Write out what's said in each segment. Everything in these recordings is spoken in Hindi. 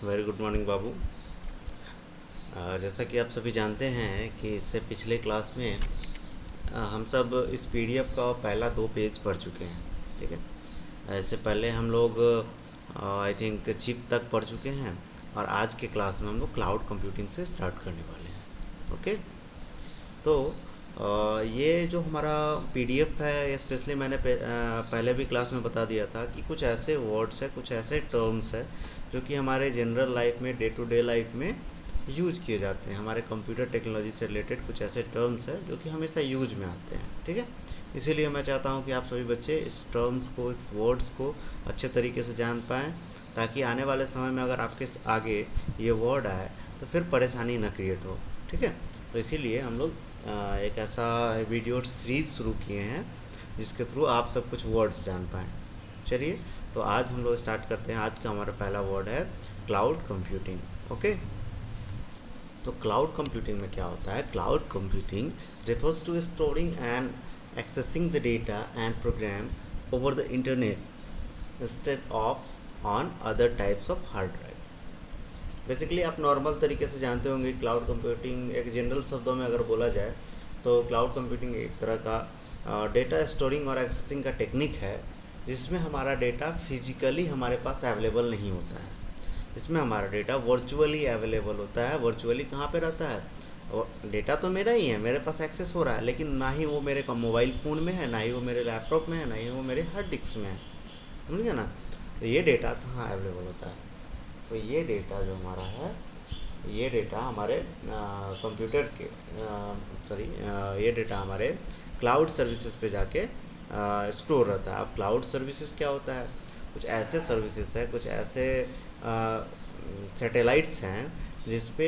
वेरी गुड मॉर्निंग बाबू। जैसा कि आप सभी जानते हैं कि इससे पिछले क्लास में हम सब इस पीडीएफ का पहला 2 पेज पढ़ चुके हैं। ठीक है, इससे पहले हम लोग आई थिंक चिप तक पढ़ चुके हैं और आज के क्लास में हम लोग क्लाउड कंप्यूटिंग से स्टार्ट करने वाले हैं। ओके, तो ये जो हमारा पीडीएफ है, स्पेशली मैंने पहले भी क्लास में बता दिया था कि कुछ ऐसे वर्ड्स है, कुछ ऐसे टर्म्स है जो कि हमारे जनरल लाइफ में, डे टू डे लाइफ में यूज किए जाते हैं। हमारे कंप्यूटर टेक्नोलॉजी से रिलेटेड कुछ ऐसे टर्म्स है जो कि हमेशा यूज में आते हैं। ठीक है, इसीलिए मैं चाहता हूँ कि आप सभी बच्चे इस टर्म्स को, इस वर्ड्स को अच्छे तरीके से जान पाएँ, ताकि आने वाले समय में अगर आपके आगे ये वर्ड आए तो फिर परेशानी ना क्रिएट हो। ठीक है, तो इसीलिए हम लोग एक ऐसा वीडियो सीरीज शुरू किए हैं जिसके थ्रू आप सब कुछ वर्ड्स जान पाएँ। चलिए, तो आज हम लोग स्टार्ट करते हैं। आज का हमारा पहला वर्ड है क्लाउड कंप्यूटिंग। ओके, तो क्लाउड कंप्यूटिंग में क्या होता है? Cloud computing refers to storing and accessing the data and program over the internet instead of on other types of hard drive। Basically आप नॉर्मल तरीके से जानते होंगे क्लाउड कंप्यूटिंग एक जनरल शब्दों में अगर बोला जाए तो क्लाउड कंप्यूटिंग एक तरह का डेटा स्टोरिंग और एक्सेसिंग का टेक्निक है जिसमें हमारा डेटा फिजिकली हमारे पास अवेलेबल नहीं होता है। इसमें हमारा डेटा वर्चुअली अवेलेबल होता है। वर्चुअली कहाँ पे रहता है? और डेटा तो मेरा ही है, मेरे पास एक्सेस हो रहा है, लेकिन ना ही वो मेरे मोबाइल फ़ोन में है, ना ही वो मेरे लैपटॉप में है, ना ही वो मेरे हार्ड डिस्क में है। समझ गया ना? तो ये डेटा कहाँ अवेलेबल होता है? तो ये डेटा जो हमारा है, ये डेटा हमारे कंप्यूटर के सॉरी ये डेटा हमारे क्लाउड सर्विसेज पे जाके स्टोर रहता है। अब क्लाउड सर्विसेज क्या होता है? कुछ ऐसे सर्विसेज है, कुछ ऐसे सैटेलाइट्स हैं जिस पे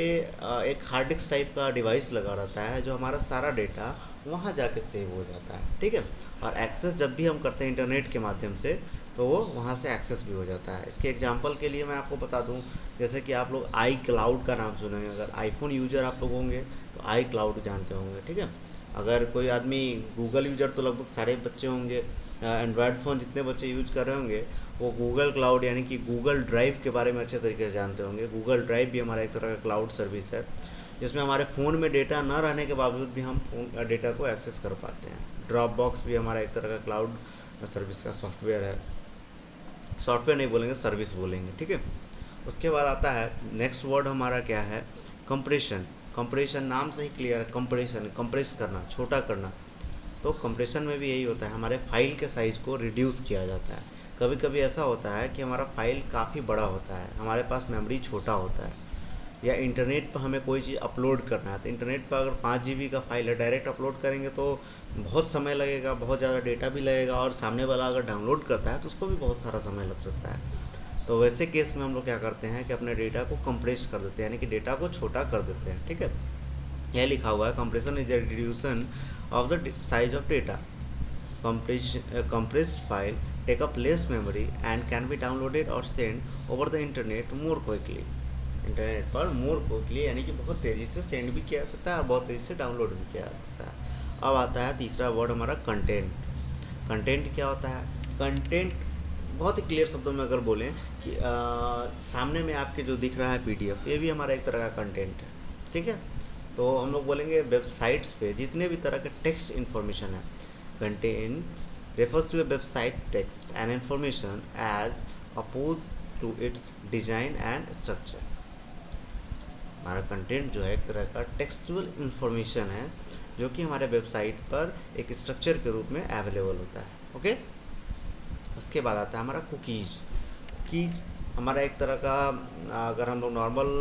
एक हार्ड डिस्क टाइप का डिवाइस लगा रहता है जो हमारा सारा डेटा वहाँ जाके सेव हो जाता है। ठीक है, और एक्सेस जब भी हम करते हैं इंटरनेट के माध्यम से तो वो वहाँ से एक्सेस भी हो जाता है। इसके एग्जांपल के लिए मैं आपको बता दूं, जैसे कि आप लोग आई क्लाउड का नाम सुनेंगे। अगर आईफोन यूजर आप लोग होंगे तो आई क्लाउड जानते होंगे। ठीक है, अगर कोई आदमी गूगल यूजर तो लगभग सारे बच्चे होंगे, एंड्रॉयड फ़ोन जितने बच्चे यूज कर रहे होंगे वो गूगल क्लाउड यानी कि गूगल ड्राइव के बारे में अच्छे तरीके से जानते होंगे। गूगल ड्राइव भी हमारा एक तरह का क्लाउड सर्विस है जिसमें हमारे फ़ोन में डेटा न रहने के बावजूद भी हम फोन डेटा को एक्सेस कर पाते हैं। ड्रॉप बॉक्स भी हमारा एक तरह का क्लाउड सर्विस का सॉफ्टवेयर है। सॉफ्टवेयर नहीं बोलेंगे, सर्विस बोलेंगे। ठीक है, उसके बाद आता है नेक्स्ट वर्ड हमारा क्या है? कंप्रेशन। कंप्रेशन नाम से ही क्लियर है, कंप्रेशन, कंप्रेस करना, छोटा करना। तो कंप्रेशन में भी यही होता है, हमारे फाइल के साइज़ को रिड्यूस किया जाता है। कभी कभी ऐसा होता है कि हमारा फाइल काफ़ी बड़ा होता है, हमारे पास मेमोरी छोटा होता है, या इंटरनेट पर हमें कोई चीज़ अपलोड करना है तो इंटरनेट पर अगर 5 GB का फाइल है, डायरेक्ट अपलोड करेंगे तो बहुत समय लगेगा, बहुत ज़्यादा डेटा भी लगेगा, और सामने वाला अगर डाउनलोड करता है तो उसको भी बहुत सारा समय लग सकता है। तो वैसे केस में हम लोग क्या करते हैं कि अपने डेटा को कंप्रेस कर देते हैं, यानी कि डेटा को छोटा कर देते हैं। ठीक है, यह लिखा हुआ है compression is the reduction of the size of data. compressed file take up less memory and can be downloaded or sent over the internet more quickly। Internet पर मोर क्विकली यानी कि बहुत तेज़ी से सेंड भी किया जा सकता है और बहुत तेज़ी से डाउनलोड भी किया जा सकता है। अब आता है तीसरा वर्ड हमारा कंटेंट। कंटेंट क्या होता है? कंटेंट बहुत ही क्लियर शब्दों में अगर बोलें कि सामने में आपके जो दिख रहा है पीडीएफ, ये भी हमारा एक तरह का कंटेंट है। ठीक है, तो हम लोग बोलेंगे वेबसाइट्स पे जितने भी तरह के टेक्स्ट इन्फॉर्मेशन है, content refers to a website text and information as opposed to its design and structure। हमारा कंटेंट जो है एक तरह का टेक्सचुअल इन्फॉर्मेशन है जो कि हमारे वेबसाइट पर एक स्ट्रक्चर के रूप में अवेलेबल होता है। ओके, उसके बाद आता है हमारा कुकीज़। कुकीज़ हमारा एक तरह का, अगर हम लोग नॉर्मल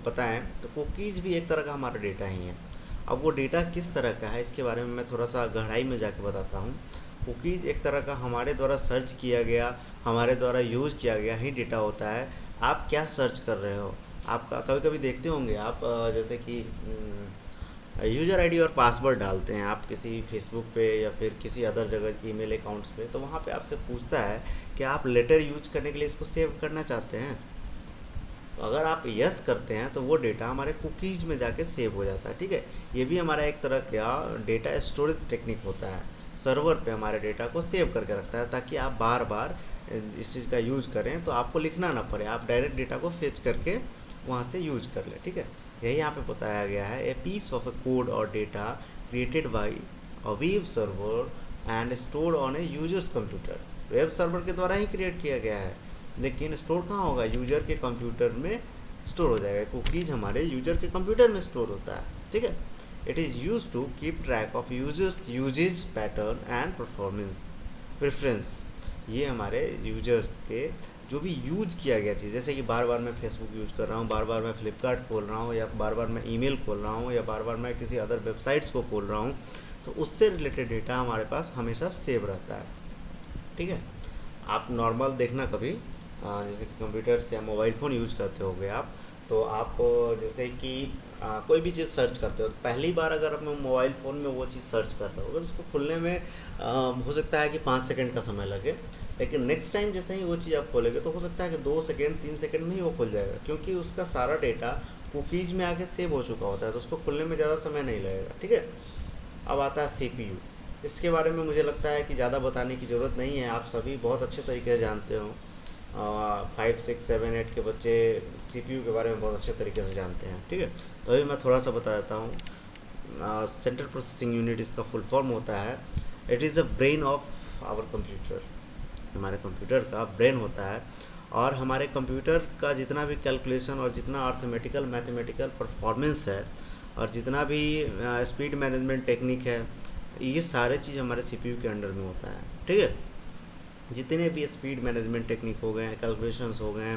बताएं तो कुकीज़ भी एक तरह का हमारा डेटा ही है। अब वो डेटा किस तरह का है इसके बारे में मैं थोड़ा सा गहराई में जाके बताता हूँ। कुकीज़ एक तरह का हमारे द्वारा सर्च किया गया, हमारे द्वारा यूज़ किया गया ही डेटा होता है। आप क्या सर्च कर रहे हो? आप कभी कभी देखते होंगे आप, जैसे कि यूज़र आईडी और पासवर्ड डालते हैं आप किसी फेसबुक पे या फिर किसी अदर जगह ईमेल अकाउंट्स पे, तो वहाँ पे आपसे पूछता है कि आप लेटर यूज करने के लिए इसको सेव करना चाहते हैं। अगर आप यस करते हैं तो वो डेटा हमारे कुकीज़ में जाके सेव हो जाता है। ठीक है, ये भी हमारा एक तरह का डेटा स्टोरेज टेक्निक होता है। सर्वर पे हमारे डेटा को सेव करके रखता है, ताकि आप बार बार इस चीज़ का यूज करें तो आपको लिखना ना पड़े, आप डायरेक्ट डेटा को फेच करके वहाँ से यूज कर ले। ठीक है, यही यहाँ पे बताया गया है। A piece of a code और data created by a web server and store on a user's computer. Web server के द्वारा ही क्रिएट किया गया है, लेकिन स्टोर कहाँ होगा? यूजर के कंप्यूटर में स्टोर हो जाएगा। कुकीज़ हमारे यूजर के कंप्यूटर में स्टोर होता है। ठीक है, it is use to keep track of users usage pattern and performance preference. ये हमारे यूजर्स के जो भी यूज किया गया चीज़, जैसे कि बार बार मैं फेसबुक यूज कर रहा हूँ, बार बार मैं फ्लिपकार्ट खोल रहा हूँ, या बार बार मैं ईमेल खोल रहा हूँ, या बार बार मैं किसी अदर वेबसाइट्स को खोल रहा हूँ, तो उससे रिलेटेड डेटा हमारे पास हमेशा सेव रहता है। ठीक है, आप नॉर्मल देखना कभी जैसे कि कंप्यूटर से मोबाइल फ़ोन यूज करते होगे आप, तो आप जैसे कि कोई भी चीज़ सर्च करते हो, तो पहली बार अगर आप मोबाइल फ़ोन में वो चीज़ सर्च कर रहे हो तो उसको खुलने में हो सकता है कि 5 सेकंड का समय लगे, लेकिन नेक्स्ट टाइम जैसे ही वो चीज़ आप खोलेंगे तो हो सकता है कि 2 सेकंड 3 सेकंड में ही वो खुल जाएगा, क्योंकि उसका सारा डेटा कुकीज़ में आके सेव हो चुका होता है, तो उसको खुलने में ज़्यादा समय नहीं लगेगा। ठीक है, अब आता है CPU। इसके बारे में मुझे लगता है कि ज़्यादा बताने की ज़रूरत नहीं है, आप सभी बहुत अच्छे तरीके से जानते हो। 5 6 7 8 के बच्चे CPU के बारे में बहुत अच्छे तरीके से जानते हैं। ठीक है, तो अभी मैं थोड़ा सा बता देता हूँ। सेंट्रल प्रोसेसिंग यूनिट इसका फुल फॉर्म होता है। It is the brain of our computer. हमारे कंप्यूटर का ब्रेन होता है, और हमारे कंप्यूटर का जितना भी कैलकुलेशन और जितना अर्थमेटिकल मैथमेटिकल परफॉर्मेंस है, और जितना भी स्पीड मैनेजमेंट टेक्निक है, ये सारे चीज़ हमारे CPU के अंडर में होता है। ठीक है, जितने भी स्पीड मैनेजमेंट टेक्निक हो गए, कैलकुलेशंस हो गए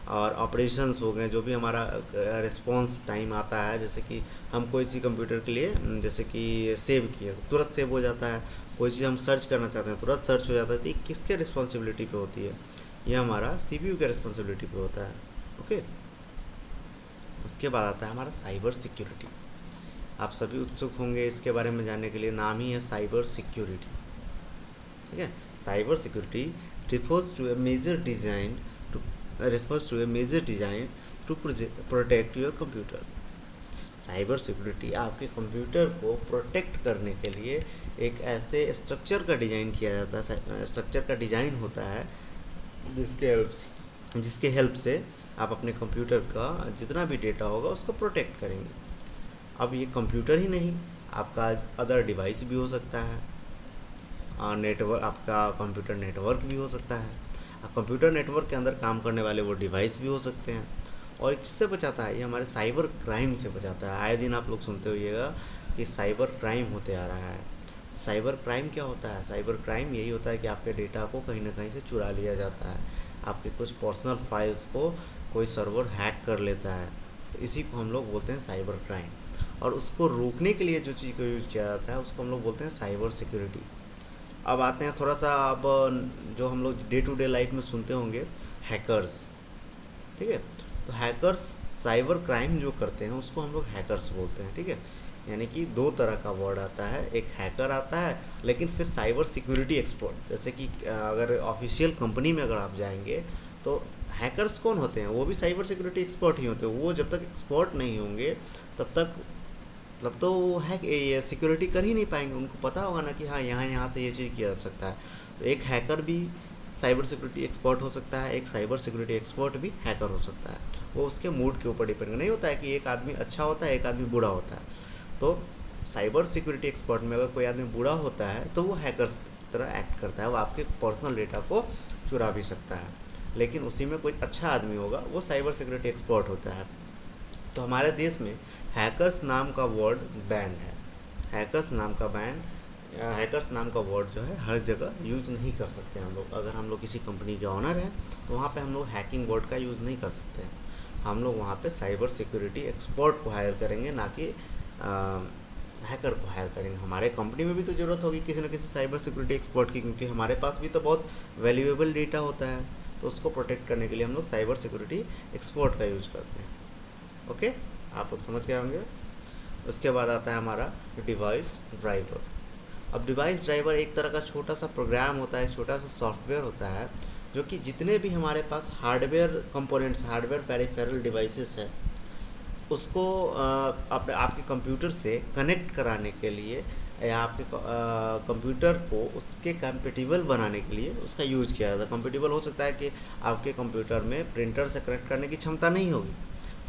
और ऑपरेशंस हो गए, जो भी हमारा रिस्पॉन्स टाइम आता है, जैसे कि हम कोई चीज़ कंप्यूटर के लिए जैसे कि सेव किए तो तुरंत सेव हो जाता है, कोई चीज़ हम सर्च करना चाहते हैं तुरंत सर्च हो जाता है, तो ये किसके रिस्पॉन्सिबिलिटी पे होती है? ये हमारा CPU के रिस्पॉन्सिबिलिटी पे होता है। ओके, उसके बाद आता है हमारा साइबर सिक्योरिटी। आप सभी उत्सुक होंगे इसके बारे में जानने के लिए, नाम ही है साइबर सिक्योरिटी। ठीक है, cyber security refers to a major design to protect your computer। Cyber security आपके कंप्यूटर को प्रोटेक्ट करने के लिए एक ऐसे स्ट्रक्चर का डिज़ाइन किया जाता है, स्ट्रक्चर का डिज़ाइन होता है जिसके हेल्प से आप अपने कंप्यूटर का जितना भी डेटा होगा उसको प्रोटेक्ट करेंगे। अब ये कंप्यूटर ही नहीं, आपका अदर डिवाइस भी हो सकता है, नेटवर्क, आपका कंप्यूटर नेटवर्क भी हो सकता है, कंप्यूटर नेटवर्क के अंदर काम करने वाले वो डिवाइस भी हो सकते हैं। और किससे बचाता है? ये हमारे साइबर क्राइम से बचाता है। आए दिन आप लोग सुनते होइएगा कि साइबर क्राइम होते आ रहा है। साइबर क्राइम क्या होता है? साइबर क्राइम यही होता है कि आपके डेटा को कहीं ना कहीं से चुरा लिया जाता है, आपके कुछ पर्सनल फाइल्स को कोई सर्वर हैक कर लेता है, तो इसी को हम लोग बोलते हैं साइबर क्राइम। और उसको रोकने के लिए जो चीज़ को यूज़ किया जाता है उसको हम लोग बोलते हैं साइबर सिक्योरिटी। अब आते हैं थोड़ा सा, अब जो हम लोग डे टू डे लाइफ में सुनते होंगे, हैकर्स। ठीक है, तो हैकर्स साइबर क्राइम जो करते हैं उसको हम लोग हैकर्स बोलते हैं। ठीक है, यानी कि दो तरह का वर्ड आता है, एक हैकर आता है, लेकिन फिर साइबर सिक्योरिटी एक्सपर्ट, जैसे कि अगर ऑफिशियल कंपनी में अगर आप जाएंगे तो हैकर्स कौन होते हैं? वो भी साइबर सिक्योरिटी एक्सपर्ट ही होते हैं। वो जब तक एक्सपर्ट नहीं होंगे तब तो वो है कि ये सिक्योरिटी कर ही नहीं पाएंगे। उनको पता होगा ना कि हाँ यहाँ से ये चीज़ किया जा सकता है। तो एक हैकर भी साइबर सिक्योरिटी एक्सपर्ट हो सकता है, एक साइबर सिक्योरिटी एक्सपर्ट भी हैकर हो सकता है। वो उसके मूड के ऊपर डिपेंड नहीं होता है कि एक आदमी अच्छा होता है एक आदमी बुरा होता है। तो साइबर सिक्योरिटी एक्सपर्ट में अगर कोई आदमी बुरा होता है तो वो हैकर्स की तरह एक्ट करता है, वो आपके पर्सनल डेटा को चुरा भी सकता है। लेकिन उसी में कोई अच्छा आदमी होगा वो साइबर सिक्योरिटी एक्सपर्ट होता है। तो हमारे देश में हैकर्स नाम का वर्ड बैन है। हैकर्स नाम का वर्ड जो है हर जगह यूज़ नहीं कर सकते हम लोग। अगर हम लोग किसी कंपनी के ऑनर हैं तो वहाँ पे हम लोग हैकिंग वर्ड का यूज़ नहीं कर सकते हैं। हम लोग वहाँ पे साइबर सिक्योरिटी एक्सपर्ट को हायर करेंगे, ना कि हैकर को हायर करेंगे। हमारे कंपनी में भी तो ज़रूरत होगी किसी न किसी साइबर सिक्योरिटी एक्सपर्ट की, क्योंकि हमारे पास भी तो बहुत वैल्यूएबल डेटा होता है, तो उसको प्रोटेक्ट करने के लिए हम लोग साइबर सिक्योरिटी एक्सपर्ट का यूज़ करते हैं। ओके, आप लोग समझ गए होंगे। उसके बाद आता है हमारा डिवाइस ड्राइवर। अब डिवाइस ड्राइवर एक तरह का छोटा सा प्रोग्राम होता है, एक छोटा सा सॉफ्टवेयर होता है, जो कि जितने भी हमारे पास hardware components, hardware peripheral devices है, उसको आपके कंप्यूटर से कनेक्ट कराने के लिए या आपके कंप्यूटर को उसके कंपेटिबल बनाने के लिए उसका यूज किया जाता है। कंपेटिबल हो सकता है कि आपके कंप्यूटर में प्रिंटर से कनेक्ट करने की क्षमता नहीं होगी,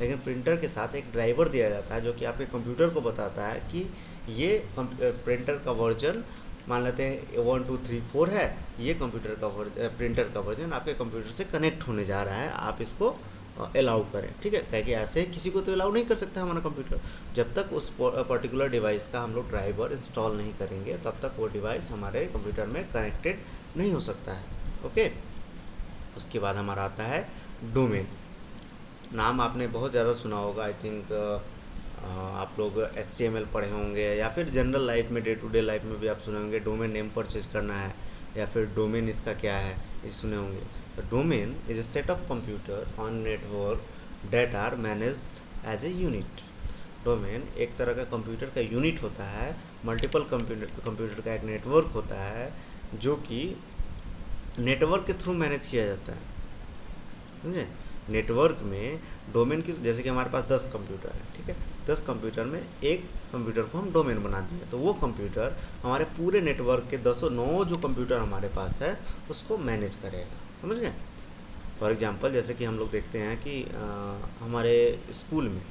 लेकिन प्रिंटर के साथ एक ड्राइवर दिया जाता है जो कि आपके कंप्यूटर को बताता है कि ये प्रिंटर का वर्जन मान लेते हैं 1 2 3 4 है, ये कंप्यूटर का प्रिंटर का वर्जन आपके कंप्यूटर से कनेक्ट होने जा रहा है, आप इसको अलाउ करें। ठीक है, क्या कि ऐसे किसी को तो अलाउ नहीं कर सकता हमारा कंप्यूटर। जब तक उस पर्टिकुलर डिवाइस का हम लोग ड्राइवर इंस्टॉल नहीं करेंगे तब तक वो डिवाइस हमारे कंप्यूटर में कनेक्टेड नहीं हो सकता है। ओके, उसके बाद हमारा आता है डोमेन। नाम आपने बहुत ज़्यादा सुना होगा, आई थिंक आप लोग HTML पढ़े होंगे या फिर जनरल लाइफ में, डे टू डे लाइफ में भी आप सुने होंगे डोमेन नेम परचेज करना है, या फिर डोमेन इसका क्या है ये सुने होंगे। तो domain is a set of computer on network that are managed as a unit. Domain एक तरह का कंप्यूटर का यूनिट होता है, मल्टीपल कंप्यूटर का एक नेटवर्क होता है जो कि नेटवर्क के थ्रू मैनेज किया जाता है। समझे, नेटवर्क में डोमेन की, जैसे कि हमारे पास 10 कंप्यूटर है, ठीक है, 10 कंप्यूटर में एक कंप्यूटर को हम डोमेन बना दिए, तो वो कंप्यूटर हमारे पूरे नेटवर्क के 9 जो कंप्यूटर हमारे पास है उसको मैनेज करेगा। समझ गए। फॉर एग्जांपल जैसे कि हम लोग देखते हैं कि हमारे स्कूल में,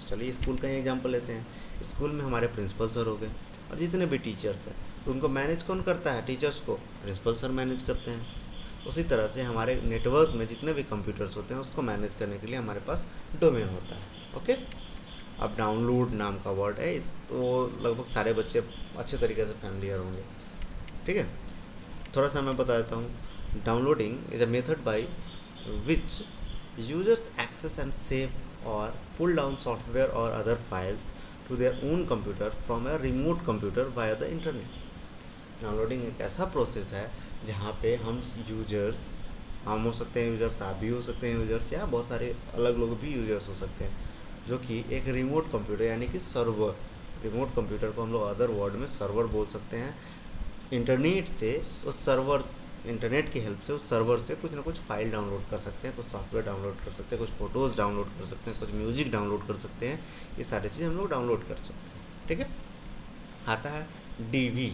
चलिए स्कूल का ही एग्जांपल लेते हैं, स्कूल में हमारे प्रिंसिपल सर हो गए और जितने भी टीचर्स हैं, तो उनको मैनेज कौन करता है? टीचर्स को प्रिंसिपल सर मैनेज करते हैं। उसी तरह से हमारे नेटवर्क में जितने भी कंप्यूटर्स होते हैं उसको मैनेज करने के लिए हमारे पास डोमेन होता है। ओके, अब डाउनलोड नाम का वर्ड है, इस तो लगभग सारे बच्चे अच्छे तरीके से फैमिलियर होंगे। ठीक है, थोड़ा सा मैं बता देता हूँ। Downloading is a method by which users access and save or pull down software or other files to their own computer from a remote computer via the internet. Downloading एक ऐसा प्रोसेस है जहाँ पे हम यूजर्स, हम हो सकते हैं यूजर्स, आप भी हो सकते हैं यूजर्स, या बहुत सारे अलग लोग भी यूजर्स हो सकते हैं, जो कि एक रिमोट कंप्यूटर यानी कि सर्वर, रिमोट कंप्यूटर को हम लोग अदर वर्ड में सर्वर बोल सकते हैं, इंटरनेट से उस सर्वर, इंटरनेट की हेल्प से उस सर्वर से कुछ ना कुछ फाइल डाउनलोड कर सकते हैं, कुछ सॉफ्टवेयर डाउनलोड कर सकते हैं, कुछ फ़ोटोज़ डाउनलोड कर सकते हैं, कुछ म्यूज़िक डाउनलोड कर सकते हैं, ये सारी चीज़ें हम लोग डाउनलोड कर सकते हैं। ठीक है, आता है डीवी।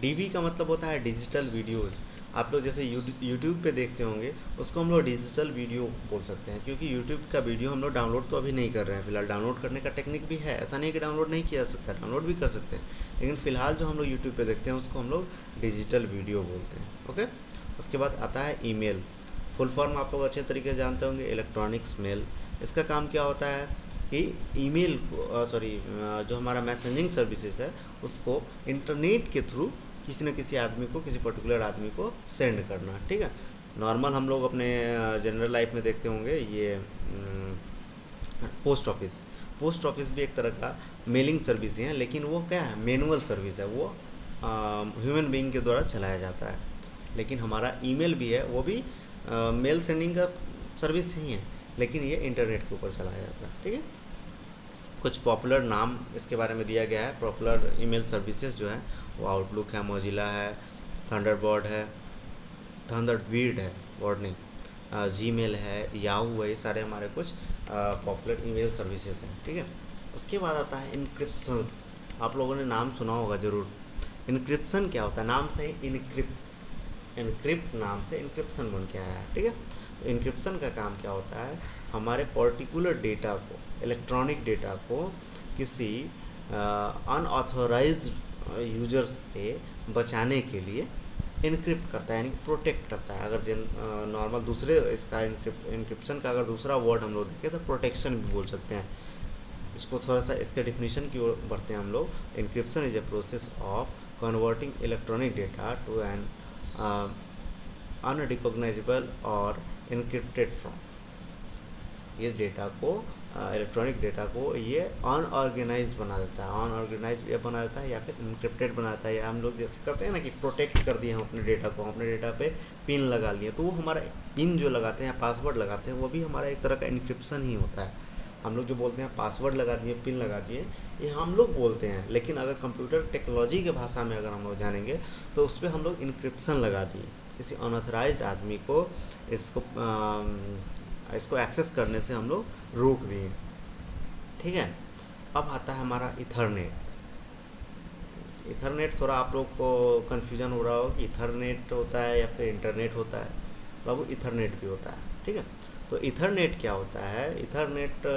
डीवी का मतलब होता है डिजिटल वीडियोज़। आप लोग जैसे यूट्यूब पे देखते होंगे, उसको हम लोग डिजिटल वीडियो बोल सकते हैं, क्योंकि यूट्यूब का वीडियो हम लोग डाउनलोड तो अभी नहीं कर रहे हैं। फिलहाल डाउनलोड करने का टेक्निक भी है, ऐसा नहीं कि डाउनलोड नहीं किया जा सकता, डाउनलोड भी कर सकते हैं, लेकिन फ़िलहाल जो हम लोग यूट्यूब पे देखते हैं उसको हम लोग डिजिटल वीडियो बोलते हैं। ओके, उसके बाद आता है ईमेल। फुल फॉर्म आप लोग अच्छे तरीके से जानते होंगे, इलेक्ट्रॉनिक्स मेल। इसका काम क्या होता है कि ईमेल को, जो हमारा मैसेजिंग सर्विसेज है उसको इंटरनेट के थ्रू किसी न किसी आदमी को, किसी पर्टिकुलर आदमी को सेंड करना। ठीक है, नॉर्मल हम लोग अपने जनरल लाइफ में देखते होंगे ये पोस्ट ऑफिस। पोस्ट ऑफिस भी एक तरह का मेलिंग सर्विस ही है, लेकिन वो क्या है, मैनुअल सर्विस है, वो ह्यूमन बीइंग के द्वारा चलाया जाता है। लेकिन हमारा ईमेल भी है, वो भी मेल सेंडिंग का सर्विस ही है, लेकिन ये इंटरनेट के ऊपर चलाया जाता है। ठीक है, कुछ पॉपुलर नाम इसके बारे में दिया गया है। पॉपुलर ईमेल सर्विसेज जो है वो आउटलुक है, मोजिला है, थंडरबर्ड है, थंडरबीर्ड है, वर्ड नहीं, जीमेल है, याहू है, ये सारे हमारे कुछ पॉपुलर ईमेल सर्विसेज हैं। ठीक है, उसके बाद आता है इनक्रिप्शंस। आप लोगों ने नाम सुना होगा ज़रूर। इनक्रिप्शन क्या होता है? नाम से ही इनक्रिप्ट नाम से इनक्रिप्शन बन के आया है। ठीक है, तो इनक्रिप्शन का काम क्या होता है, हमारे पर्टिकुलर डेटा को, इलेक्ट्रॉनिक डेटा को किसी अनऑथोराइज्ड यूजर्स से बचाने के लिए इनक्रिप्ट करता है, यानी कि प्रोटेक्ट करता है। अगर जिन नॉर्मल दूसरे इसका इनक्रिप्शन का अगर दूसरा वर्ड हम लोग देखें तो प्रोटेक्शन भी बोल सकते हैं। इसको थोड़ा सा इसके डिफिनीशन की ओर बढ़ते हैं हम लोग। Encryption is a process of converting electronic data to an unrecognizable or encrypted from. ये डेटा को, इलेक्ट्रॉनिक डेटा को ये अनऑर्गेनाइज बना देता है, अनऑर्गेनाइज ये बना देता है, या फिर इनक्रिप्टेड बना देता है। या हम लोग जैसे करते हैं ना कि प्रोटेक्ट कर दिए हम अपने डेटा को, अपने डेटा पे पिन लगा लिए, तो वो हमारा पिन जो लगाते हैं, पासवर्ड लगाते हैं, वो भी हमारा एक तरह का इनक्रिप्शन ही होता है। हम लोग जो बोलते हैं पासवर्ड लगा दिए, पिन लगा दिए, ये हम लोग बोलते हैं, लेकिन अगर कंप्यूटर टेक्नोलॉजी के भाषा में अगर हम लोग जानेंगे तो उस पर हम लोग इनक्रिप्शन लगा दिए, किसी अनऑथराइज्ड आदमी को इसको एक्सेस करने से हम लोग रोक दिए। ठीक है, अब आता है हमारा इथरनेट। इथरनेट थोड़ा आप लोग को कन्फ्यूजन हो रहा हो कि इथरनेट होता है या फिर इंटरनेट होता है। बाबू इथरनेट भी होता है, ठीक है। तो इथरनेट क्या होता है? इथरनेट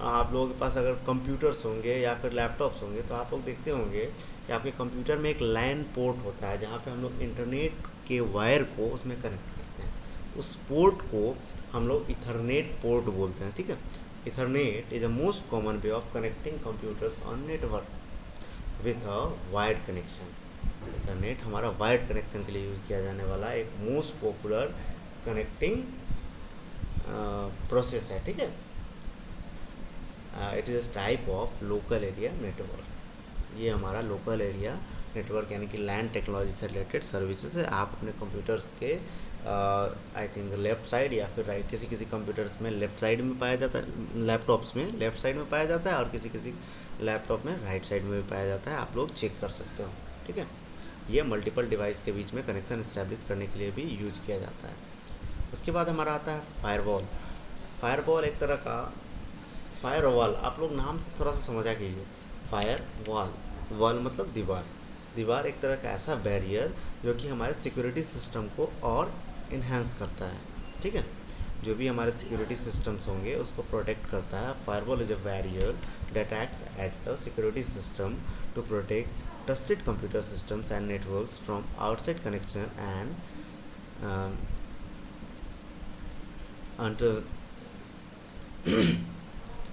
आप लोगों के पास अगर कंप्यूटर्स होंगे या फिर लैपटॉप्स होंगे तो आप लोग देखते होंगे कि आपके कंप्यूटर में एक लैन पोर्ट होता है जहाँ पे हम लोग इंटरनेट के वायर को उसमें कनेक्ट करते हैं। उस पोर्ट को हम लोग इथरनेट पोर्ट बोलते हैं, ठीक है। Ethernet is a most common way of connecting computers on network with a wired connection. Ethernet हमारा वायर्ड कनेक्शन के लिए यूज़ किया जाने वाला एक मोस्ट पॉपुलर कनेक्टिंग प्रोसेस है, ठीक है। It is type of local area network. ये हमारा लोकल एरिया नेटवर्क यानी कि लैंड टेक्नोलॉजी से रिलेटेड सर्विसेज है। आप अपने कंप्यूटर्स के आई थिंक लेफ़्ट साइड या फिर राइट, किसी किसी कंप्यूटर्स में लेफ़्ट साइड में पाया जाता है, लैपटॉप्स में लेफ़्ट साइड में पाया जाता है और किसी किसी लैपटॉप में राइट साइड में भी पाया जाता है। आप लोग चेक कर सकते हो, ठीक है। ये मल्टीपल डिवाइस के बीच में कनेक्शन इस्टेब्लिश करने के लिए भी यूज किया जाता है। उसके बाद हमारा आता है फायरवॉल। फायरवॉल एक तरह का फायर वॉल, आप लोग नाम से थोड़ा सा समझा कीजिए। फायर वॉल, वॉल मतलब दीवार। दीवार एक तरह का ऐसा बैरियर जो कि हमारे सिक्योरिटी सिस्टम को और इन्हेंस करता है, ठीक है। जो भी हमारे सिक्योरिटी सिस्टम्स होंगे उसको प्रोटेक्ट करता है। Firewall is a barrier that acts as a security system to protect trusted computer systems and networks from outside connection and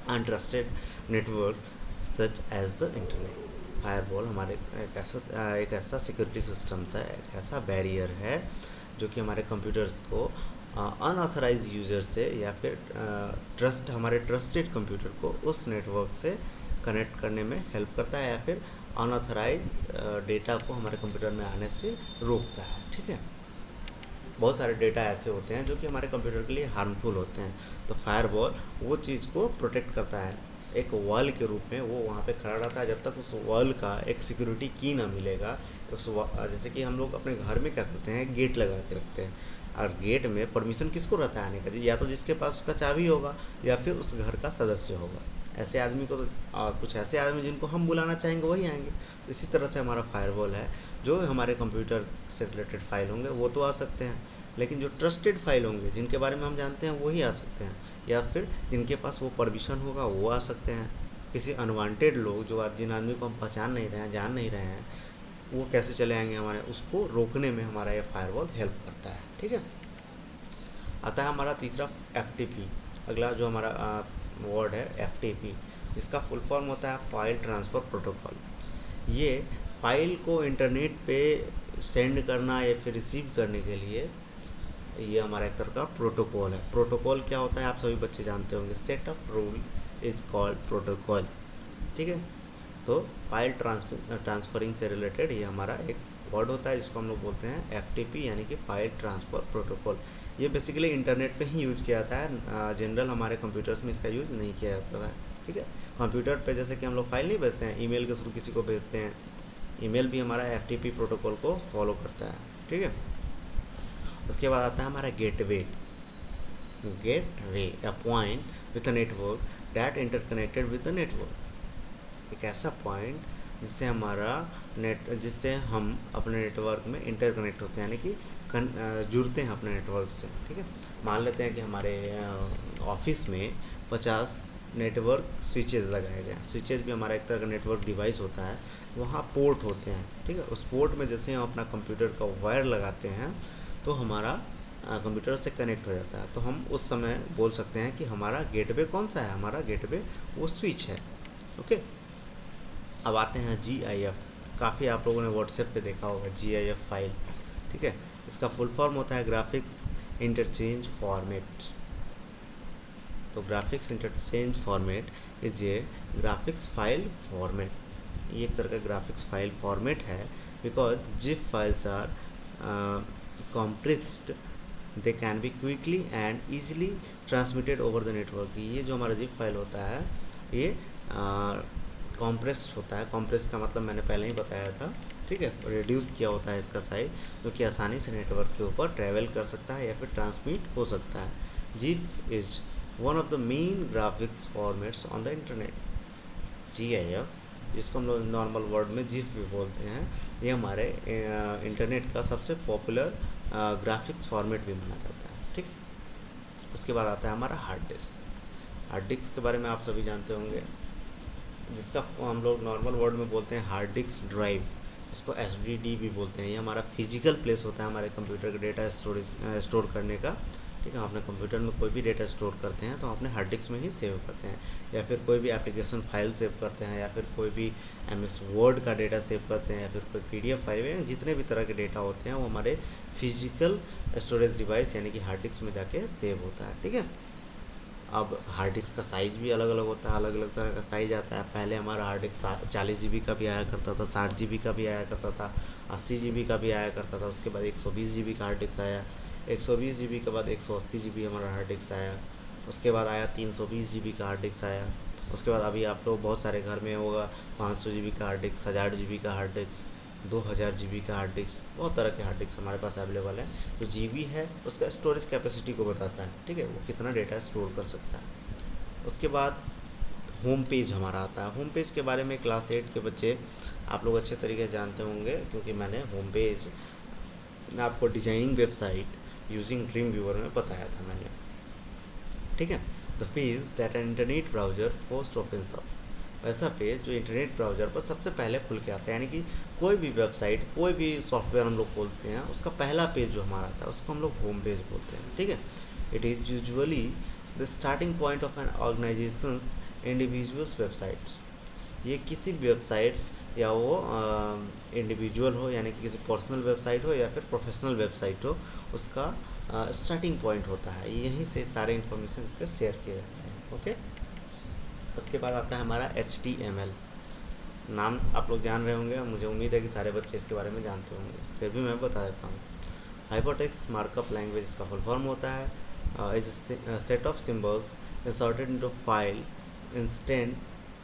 untrusted network such as the internet. Firewall हमारे एक ऐसा सिक्योरिटी सिस्टम्स है, एक ऐसा बैरियर है जो कि हमारे कंप्यूटर्स को अनऑथराइज यूज़र से या फिर हमारे ट्रस्टेड कंप्यूटर को उस नेटवर्क से कनेक्ट करने में हेल्प करता है या फिर अनऑथराइज डेटा को हमारे कंप्यूटर में आने से रोकता है, ठीक है। बहुत सारे डेटा ऐसे होते हैं जो कि हमारे कंप्यूटर के लिए हार्मफुल होते हैं। तो फायरवॉल वो चीज़ को प्रोटेक्ट करता है, एक वॉल के रूप में वो वहाँ पे खड़ा रहता है जब तक उस वॉल का एक सिक्योरिटी की ना मिलेगा। जैसे कि हम लोग अपने घर में क्या करते हैं, गेट लगा के रखते हैं, और गेट में परमिशन किसको रहता है आने का? या तो जिसके पास उसका चाबी होगा या फिर उस घर का सदस्य होगा। ऐसे आदमी को तो कुछ ऐसे आदमी जिनको हम बुलाना चाहेंगे वही आएंगे। इसी तरह से हमारा फायरवॉल है, जो हमारे कंप्यूटर से रिलेटेड फाइल होंगे वो तो आ सकते हैं, लेकिन जो ट्रस्टेड फाइल होंगे जिनके बारे में हम जानते हैं वही आ सकते हैं, या फिर जिनके पास वो परमिशन होगा वो आ सकते हैं। किसी अनवांटेड लोग जो जिन आदमी को हम पहचान नहीं रहे हैं, जान नहीं रहे हैं, वो कैसे चले आएंगे हमारे, उसको रोकने में हमारा ये फायरवॉल हेल्प करता है, ठीक है। आता है हमारा तीसरा FTP। अगला जो हमारा वर्ड है FTP, जिसका फुल फॉर्म होता है फाइल ट्रांसफ़र प्रोटोकॉल। ये फाइल को इंटरनेट पे सेंड करना या फिर रिसीव करने के लिए ये हमारा एक तरह का प्रोटोकॉल है। प्रोटोकॉल क्या होता है आप सभी बच्चे जानते होंगे, set of rule is called protocol, ठीक है। तो फाइल ट्रांसफरिंग से रिलेटेड ये हमारा एक वर्ड होता है जिसको हम लोग बोलते हैं FTP यानी कि फाइल ट्रांसफ़र प्रोटोकॉल। ये बेसिकली इंटरनेट पे ही यूज़ किया जाता है, जनरल हमारे कंप्यूटर्स में इसका यूज़ नहीं किया जाता है, ठीक है। कंप्यूटर पे जैसे कि हम लोग फाइल नहीं भेजते हैं, ईमेल के थ्रू किसी को भेजते हैं, ईमेल भी हमारा FTP प्रोटोकॉल को फॉलो करता है, ठीक है। उसके बाद आता है हमारा gateway. Gateway a point with a network that interconnected with the network. एक ऐसा पॉइंट जिससे हम अपने नेटवर्क में इंटरकनेक्ट होते हैं, यानी कि जुड़ते हैं अपने नेटवर्क से, ठीक है। मान लेते हैं कि हमारे ऑफिस में 50 नेटवर्क स्विचेज लगाए गए हैं। स्विचेज भी हमारा एक तरह का नेटवर्क डिवाइस होता है, वहाँ पोर्ट होते हैं, ठीक है। उस पोर्ट में जैसे हम अपना कंप्यूटर का वायर लगाते हैं तो हमारा कंप्यूटर से कनेक्ट हो जाता है। तो हम उस समय बोल सकते हैं कि हमारा गेटवे कौन सा है, हमारा गेटवे वो स्विच है, ओके। अब आते हैं GIF। काफ़ी आप लोगों ने व्हाट्सएप पे देखा होगा GIF फाइल, ठीक है। इसका फुल फॉर्म होता है ग्राफिक्स इंटरचेंज फॉर्मेट। तो graphics interchange format is a graphics file format. ये एक तरह का ग्राफिक्स फाइल फॉर्मेट है, because zip files are compressed, they can be quickly and easily transmitted over the network। ये जो हमारा जिप फाइल होता है ये कॉम्प्रेस्ड होता है। कॉम्प्रेस का मतलब मैंने पहले ही बताया था, ठीक है। रिड्यूस किया होता है इसका साइज, जो कि आसानी से नेटवर्क के ऊपर ट्रैवल कर सकता है या फिर ट्रांसमिट हो सकता है। GIF is one of the main graphics formats on the internet. GIF जिसको हम लोग नॉर्मल वर्ड में जिफ भी बोलते हैं, ये हमारे इंटरनेट का सबसे पॉपुलर ग्राफिक्स फॉर्मेट भी माना जाता है। ठीक। उसके बाद आता है हमारा हार्ड डिस्क। हार्ड डिस्क के बारे में आप सभी जानते होंगे, जिसका हम लोग नॉर्मल वर्ड में बोलते हैं हार्ड डिस्क ड्राइव, इसको एसडीडी भी बोलते हैं। ये हमारा फिजिकल प्लेस होता है हमारे कंप्यूटर का डेटा स्टोर करने का। ठीक है, हम अपने कंप्यूटर में कोई भी डेटा स्टोर करते हैं तो हम अपने हार्ड डिस्क में ही सेव करते हैं, या फिर कोई भी एप्लीकेशन फाइल सेव करते हैं, या फिर कोई भी एमएस वर्ड का डेटा सेव करते हैं, या फिर कोई पीडीएफ फाइल है, जितने भी तरह के डेटा होते हैं वो हमारे फिजिकल स्टोरेज डिवाइस यानी कि हार्ड डिस्क में जाके सेव होता है। ठीक है। अब हार्ड डिस्क का साइज़ भी अलग अलग होता है, अलग अलग तरह का साइज़ आता है। पहले हमारा हार्ड डिस्क 40 GB का भी आया करता था, 60 GB का भी आया करता था, 80 GB का भी आया करता था। उसके बाद 120 GB का हार्ड डिस्क आया, 120 GB के बाद 180 GB हमारा हार्ड डिस्क आया। उसके बाद आया 320 GB का हार्ड डिस्क आया। उसके बाद अभी आप लोग बहुत सारे घर में होगा 500 GB का हार्ड डिस्क, 1000 GB का हार्ड डिस्क, 2000 GB का हार्ड डिस्क, बहुत तरह के हार्ड डिस्क हमारे पास अवेलेबल है। तो जीबी है उसका स्टोरेज कैपेसिटी को बताता है। ठीक है, वो कितना डेटा स्टोर कर सकता है। उसके बाद होम पेज हमारा आता है। होम पेज के बारे में क्लास 8 के बच्चे आप लोग अच्छे तरीके से जानते होंगे, क्योंकि मैंने होम पेज आपको designing website using dream viewer में बताया था मैंने। ठीक है, the page that an internet browser first opens up, ऐसा पेज जो इंटरनेट ब्राउज़र पर सबसे पहले खुल के आता है। यानी कि कोई भी वेबसाइट, कोई भी सॉफ्टवेयर हम लोग खोलते हैं, उसका पहला पेज जो हमारा आता है उसको हम लोग होम पेज बोलते हैं। ठीक है, it is usually the starting point of an organisations individuals websites. ये किसी भी वेबसाइट्स या वो इंडिविजुअल हो, यानी कि किसी पर्सनल वेबसाइट हो या फिर प्रोफेशनल वेबसाइट हो, उसका स्टार्टिंग पॉइंट होता है। यहीं से सारे इन्फॉर्मेशन इस पर शेयर किए जाते हैं। ओके। उसके बाद आता है हमारा HTML। नाम आप लोग जान रहे होंगे, मुझे उम्मीद है कि सारे बच्चे इसके बारे में जानते होंगे, फिर भी मैं बता देता हूँ। हाइपरटेक्स्ट मार्कअप लैंग्वेज इसका फुल फॉर्म होता है। Is set of symbols inserted into file instant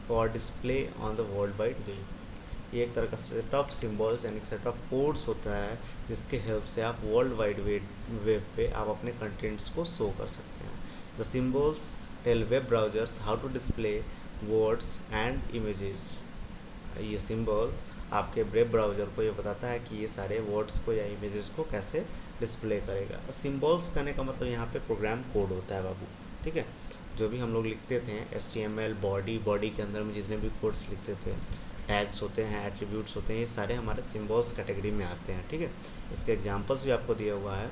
for display on the world wide web. ये एक तरह का सेट ऑफ सिम्बल्स यानी सेट ऑफ कोड्स होता है, जिसके हेल्प से आप वर्ल्ड वाइड वेब पे आप अपने कंटेंट्स को शो कर सकते हैं। The symbols tell web browsers how to display words and images. ये सिम्बल्स आपके वेब ब्राउज़र को ये बताता है कि ये सारे वर्ड्स को या इमेजेस को कैसे डिस्प्ले करेगा। सिम्बल्स करने का मतलब यहाँ पे प्रोग्राम कोड होता है बाबू। ठीक है, जो भी हम लोग लिखते थे HTML बॉडी के अंदर में जितने भी कोड्स लिखते थे, टैग्स होते हैं, एट्रीब्यूट्स होते हैं, ये सारे हमारे सिम्बल्स कैटेगरी में आते हैं। ठीक है, इसके एग्जाम्पल्स भी आपको दिया हुआ है।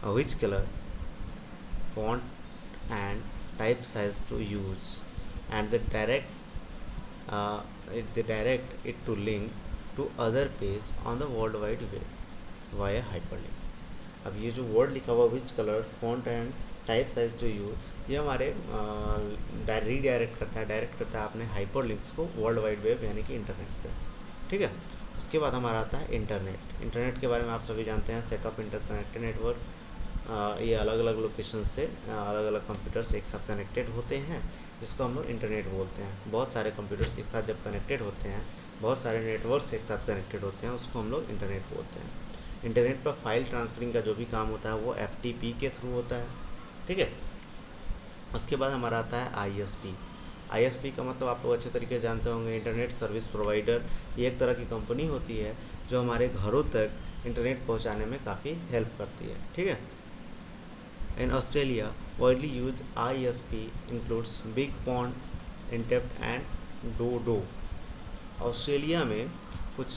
Which colour, font and type size to use and they direct they direct it to link to other page on the world wide web via hyperlink। अब ये जो वर्ड लिखा हुआ which colour, font and type size to use, ये हमारे रीडायरेक्ट करता है, डायरेक्ट करता है अपने हाइपरलिंक्स को वर्ल्ड वाइड वेब यानी कि इंटरनेट पे। ठीक है, उसके बाद हमारा आता है इंटरनेट। इंटरनेट के बारे में आप सभी जानते हैं, सेट ऑफ इंटरकनेक्टेड नेटवर्क। ये अलग अलग लोकेशन से अलग अलग कंप्यूटर्स एक साथ कनेक्टेड होते हैं, जिसको हम लोग इंटरनेट बोलते हैं। बहुत सारे कंप्यूटर्स एक साथ जब कनेक्टेड होते हैं, बहुत सारे नेटवर्क्स एक साथ कनेक्टेड होते हैं, उसको हम लोग इंटरनेट बोलते हैं। इंटरनेट पर फाइल ट्रांसफरिंग का जो भी काम होता है वो FTP के थ्रू होता है। ठीक है, उसके बाद हमारा आता है ISP। ISP का मतलब आप लोग अच्छे तरीके से जानते होंगे, इंटरनेट सर्विस प्रोवाइडर। ये एक तरह की कंपनी होती है जो हमारे घरों तक इंटरनेट पहुंचाने में काफ़ी हेल्प करती है। ठीक है, in Australia, widely used ISP includes Big Pond, Intapt and Dodo। Australia में कुछ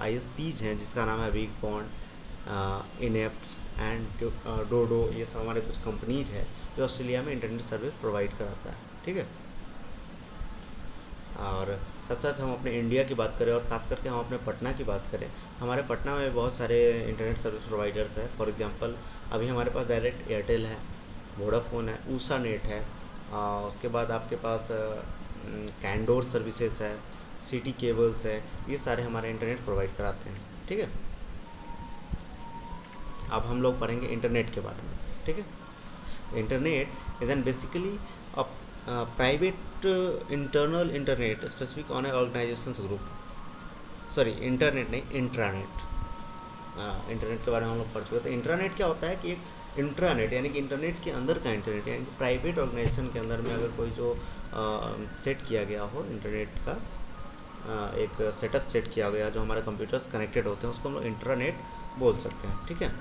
ISPs हैं जिसका नाम है बिग पॉन्ड, इनेप्ट एंड डोडो। ये सब हमारे कुछ कंपनीज है जो ऑस्ट्रेलिया में इंटरनेट सर्विस प्रोवाइड कराता है। ठीक है, और साथ साथ हम अपने इंडिया की बात करें और ख़ास करके हम अपने पटना की बात करें, हमारे पटना में बहुत सारे इंटरनेट सर्विस प्रोवाइडर्स हैं। फॉर एग्जांपल अभी हमारे पास डायरेक्ट एयरटेल है, वोडाफोन है, ऊषा नेट है, उसके बाद आपके पास कैंडोर सर्विसेज है, सिटी केबल्स है। ये सारे हमारे इंटरनेट प्रोवाइड कराते हैं। ठीक है, अब हम लोग पढ़ेंगे इंटरनेट के बारे में। ठीक है, internet is an basically a private internal internet specific on A organisations group. Sorry, internet नहीं, इंट्रानेट। इंटरनेट के बारे में हम लोग पढ़ चुके थे। इंट्रानेट क्या होता है कि एक इंट्रानेट यानी कि इंटरनेट के अंदर का इंटरनेट, यानी प्राइवेट ऑर्गेनाइजेशन के अंदर में अगर कोई जो सेट किया गया हो इंटरनेट का, एक सेटअप सेट किया गया जो हमारे कंप्यूटर्स कनेक्टेड होते हैं, उसको हम लोग इंटरनेट बोल सकते हैं, ठीक है।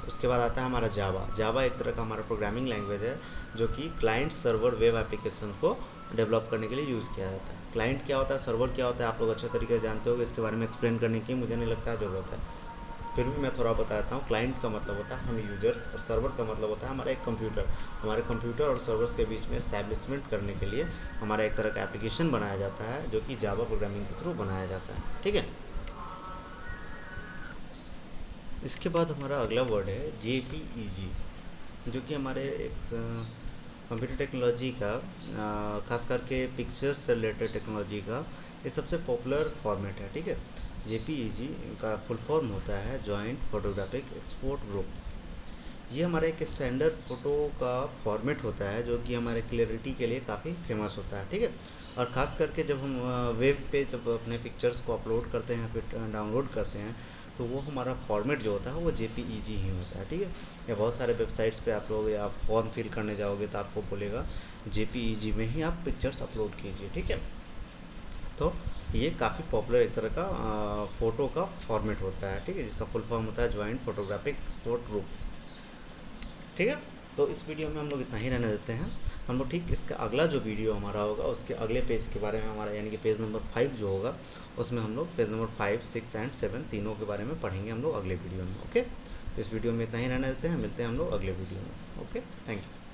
उसके बाद आता है हमारा जावा। जावा एक तरह का हमारा प्रोग्रामिंग लैंग्वेज है जो कि क्लाइंट सर्वर वेब एप्लीकेशन को डेवलप करने के लिए यूज़ किया जाता है। क्लाइंट क्या होता है, सर्वर क्या होता है, आप लोग अच्छे तरीके से जानते होगे, इसके बारे में एक्सप्लेन करने की मुझे नहीं लगता है ज़रूरत है, फिर भी मैं थोड़ा बता देता हूँ। क्लाइंट का मतलब होता है हम यूजर्स, और सर्वर का मतलब होता है हमारा एक कंप्यूटर। हमारे कंप्यूटर और सर्वर्स के बीच में एस्टैब्लिशमेंट करने के लिए हमारा एक तरह का एप्लीकेशन बनाया जाता है जो कि जावा प्रोग्रामिंग के थ्रू बनाया जाता है, ठीक है। इसके बाद हमारा अगला वर्ड है JPEG, जो कि हमारे एक कंप्यूटर टेक्नोलॉजी का खास करके पिक्चर्स से रिलेटेड टेक्नोलॉजी का ये सबसे पॉपुलर फॉर्मेट है, ठीक है। JPEG का फुल फॉर्म होता है जॉइंट फोटोग्राफिक एक्सपोर्ट ग्रुप्स। ये हमारा एक स्टैंडर्ड फ़ोटो का फॉर्मेट होता है जो कि हमारे क्लियरिटी के लिए काफ़ी फेमस होता है, ठीक है। और ख़ास करके जब हम वेब पे जब अपने पिक्चर्स को अपलोड करते हैं फिर डाउनलोड करते हैं, तो वो हमारा फॉर्मेट जो होता है वो JPEG ही होता है, ठीक है। या बहुत सारे वेबसाइट्स पे आप लोग या फॉर्म फिल करने जाओगे तो आपको बोलेगा JPEG में ही आप पिक्चर्स अपलोड कीजिए, ठीक है। तो ये काफ़ी पॉपुलर एक तरह का फ़ोटो का फॉर्मेट होता है, ठीक है, जिसका फुल फॉर्म होता है जॉइंट फोटोग्राफिक एक्सपोर्ट ग्रुप्स, ठीक है। तो इस वीडियो में हम लोग इतना ही रहने देते हैं। हम लोग ठीक इसका अगला जो वीडियो हमारा होगा उसके अगले पेज के बारे में हमारा यानी कि पेज नंबर 5 जो होगा उसमें हम लोग पेज नंबर 5, 6 एंड 7 तीनों के बारे में पढ़ेंगे हम लोग अगले वीडियो में, ओके। इस वीडियो में इतना ही रहने देते हैं, मिलते हैं हम लोग अगले वीडियो में, ओके। Thank you.